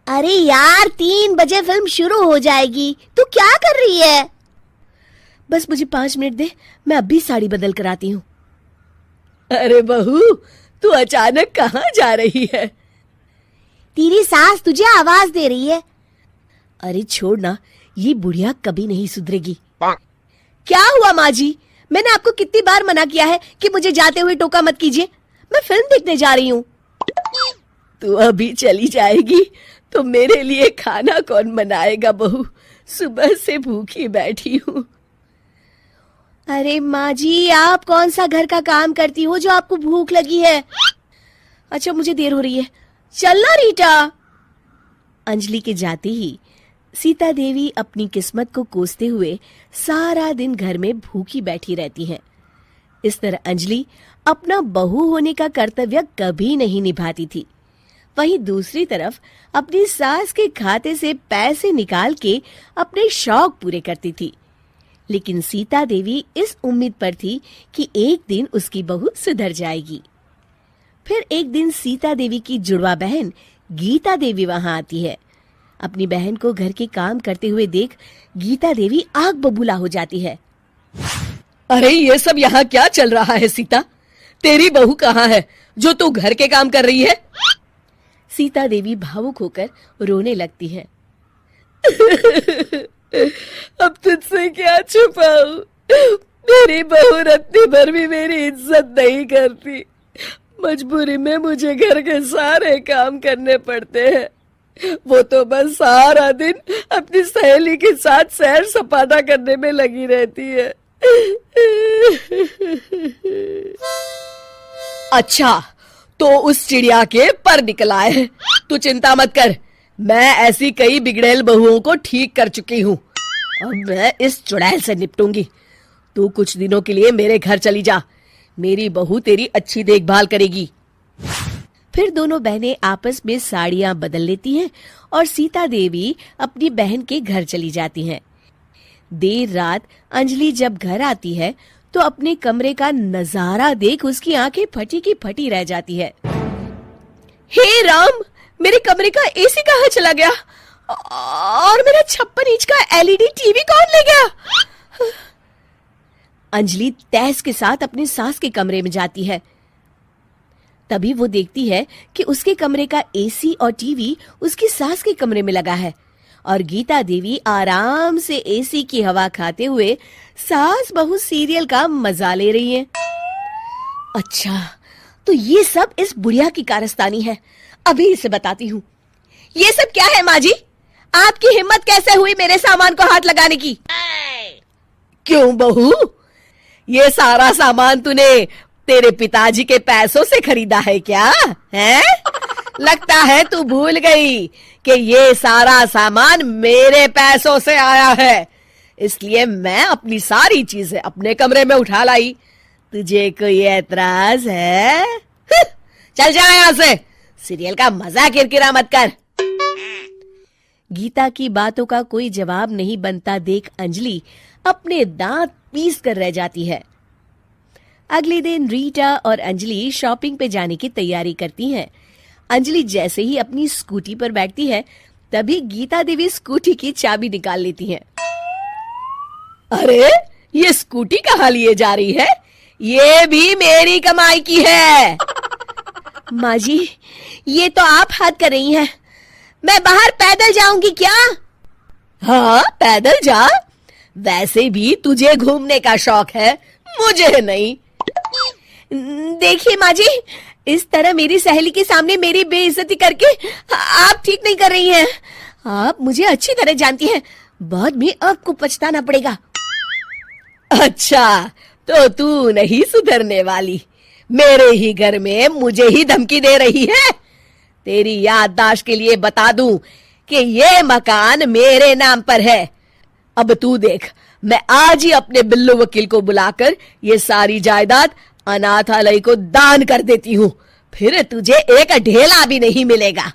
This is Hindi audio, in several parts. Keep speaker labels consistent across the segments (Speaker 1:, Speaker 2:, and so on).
Speaker 1: अरे यार 3 बजे फिल्म शुरू हो जाएगी, तू क्या कर रही है?
Speaker 2: बस मुझे 5 मिनट दे, मैं अभी साड़ी बदल कर आती हूँ।
Speaker 3: अरे बहू, तू अचानक कहाँ जा रही है?
Speaker 1: तेरी सास तुझे आवाज दे रही है।
Speaker 2: अरे छोड़ ना, ये बुढ़िया कभी नहीं सुधरेगी। क्या हुआ माँ जी? मैंने आपको कितनी बार मना किया है कि मुझे जाते हुए टोका मत कीजिए। मैं फिल्म देखने जा रही हूँ।
Speaker 3: तू अभी चली जाएगी तो मेरे लिए खाना कौन बनाएगा बहू? सुबह से भूखी बैठी हूँ।
Speaker 2: अरे माँ जी, आप कौन सा घर का काम करती हो जो आपको भूख लगी है? अच्छा, मुझे देर हो रही है, चलना रीटा। अंजलि के जाते ही सीता देवी अपनी किस्मत को कोसते हुए सारा दिन घर में भूखी बैठी रहती हैं। इस तरह अंजलि अपना बहू होने का कर्तव्य कभी नहीं निभाती थी। वहीं दूसरी तरफ अपनी सास के खाते से पैसे निकाल के अपने शौक पूरे करती थी। लेकिन सीता देवी इस उम्मीद पर थी कि एक दिन उसकी बहू सुधर जाएगी। फिर एक दिन सीता देवी की जुड़वा बहन गीता देवी वहां आती है। अपनी बहन को घर के काम करते हुए देख गीता देवी आग बबूला हो जाती है।
Speaker 3: अरे ये सब यहाँ क्या चल रहा है सीता? तेरी बहू कहाँ है जो तू घर के काम कर रही है?
Speaker 2: सीता देवी भावुक होकर रोने लगती है।
Speaker 3: अब तुझसे क्या छुपाऊं? मेरी बहू रत्ती भर भी मेरी इज्जत नहीं करती। मजबूरी में मुझे घर के सारे काम करने पड़ते हैं। वो तो बस सारा दिन अपनी सहेली के साथ सैर सपाटा करने में लगी रहती है। अच्छा, तो उस चिड़िया के पर निकल आए। तू चिंता मत कर, मैं ऐसी कई बिगड़ैल बहुओं को ठीक कर चुकी हूँ। अब मैं इस चुड़ैल से निपटूंगी। तू कुछ दिनों के लिए मेरे घर चली जा, मेरी बहू तेरी अच्छी देखभाल करेगी।
Speaker 2: फिर दोनों बहनें आपस में साड़ियां बदल लेती हैं और सीता देवी अपनी बहन के घर चली जाती हैं। देर रात अंजलि जब घर आती है तो अपने कमरे का नजारा देख उसकी आंखें फटी की फटी रह जाती है।
Speaker 3: हे राम, मेरे कमरे का एसी कहाँ चला गया? और मेरा 56 इंच का एलईडी टीवी कौन ले गया?
Speaker 2: अंजलि तैस के साथ अपनी सास के कमरे में जाती है। तभी वो देखती है कि उसके कमरे का एसी और टीवी उसकी सास के कमरे में लगा है और गीता देवी आराम से एसी की हवा खाते हुए सास बहू सीरियल का मजा ले रही है। अच्छा, तो ये सब इस बुढ़िया की कारस्तानी है। अभी इसे बताती हूँ।
Speaker 3: ये सब क्या है माँ जी? आपकी हिम्मत कैसे हुई मेरे सामान को हाथ लगाने की? क्यों बहू, ये सारा सामान तूने तेरे पिताजी के पैसों से खरीदा है क्या? हैं? लगता है तू भूल गई कि ये सारा सामान मेरे पैसों से आया है, इसलिए मैं अपनी सारी चीजें अपने कमरे में उठा लाई। तुझे कोई एतराज है? चल जा यहाँ से, सीरियल का मजा किरकिरा मत कर।
Speaker 2: गीता की बातों का कोई जवाब नहीं बनता देख अंजलि अपने दांत पीस कर रह जाती है। अगले दिन रीटा और अंजलि शॉपिंग पे जाने की तैयारी करती हैं। अंजलि जैसे ही अपनी स्कूटी पर बैठती है तभी गीता देवी स्कूटी की चाबी निकाल लेती हैं।
Speaker 3: अरे, ये स्कूटी कहाँ लिए जा रही है? ये भी मेरी कमाई की है।
Speaker 2: माँ जी, ये तो आप हद कर रही हैं। मैं बाहर पैदल जाऊंगी क्या?
Speaker 3: हाँ, पैदल जा। वैसे भी तुझे घूमने का शौक है, मुझे नहीं।
Speaker 2: देखिए माँ जी, इस तरह मेरी सहेली के सामने मेरी बेइज्जती करके आप ठीक नहीं कर रही हैं। आप मुझे अच्छी तरह जानती हैं, बाद में आपको पछताना पड़ेगा।
Speaker 3: अच्छा, तो तू नहीं सुधरने वाली, मेरे ही घर में मुझे ही धमकी दे रही है। तेरी याददाश्त के लिए बता दूं कि ये मकान मेरे नाम पर है। अब तू देख, मैं आज ही अपने बिल्लू वकील को बुलाकर ये सारी जायदाद अनाथालय को दान कर देती हूँ, फिर तुझे एक ढेला भी नहीं मिलेगा।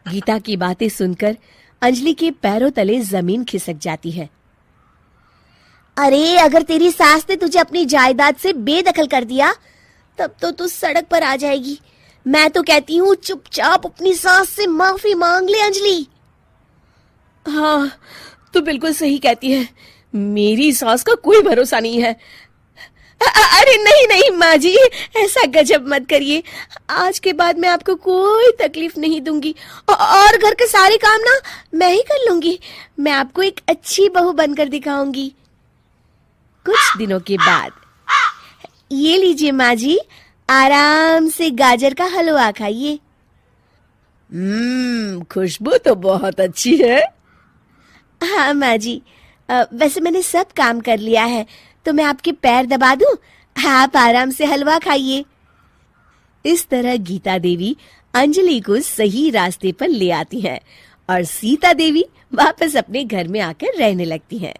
Speaker 2: गीता की बातें सुनकर अंजलि के पैरों तले जमीन खिसक जाती है।
Speaker 1: अरे, अगर तेरी सास ने तुझे अपनी जायदाद से बेदखल कर दिया तब तो तू सड़क पर आ जाएगी।
Speaker 2: मैं तो कहती हूँ चुपचाप अपनी सास से माफी मांग ले अंजलि। हाँ, तू बिल्कुल सही कहती है, मेरी सास का कोई भरोसा नहीं है। अरे नहीं नहीं माँ जी, ऐसा गजब मत करिए, आज के बाद मैं आपको कोई तकलीफ नहीं दूंगी और घर के सारे काम ना मैं ही कर लूंगी। मैं आपको एक अच्छी बहू बनकर दिखाऊंगी। कुछ दिनों के बाद, ये लीजिए माँ जी, आराम से गाजर का हलवा खाइए।
Speaker 3: खुशबू तो बहुत अच्छी है।
Speaker 2: हाँ माँ जी, वैसे मैंने सब काम कर लिया है, तो मैं आपके पैर दबा दूं, आप आराम से हलवा खाइए। इस तरह गीता देवी अंजलि को सही रास्ते पर ले आती हैं और सीता देवी वापस अपने घर में आकर रहने लगती हैं।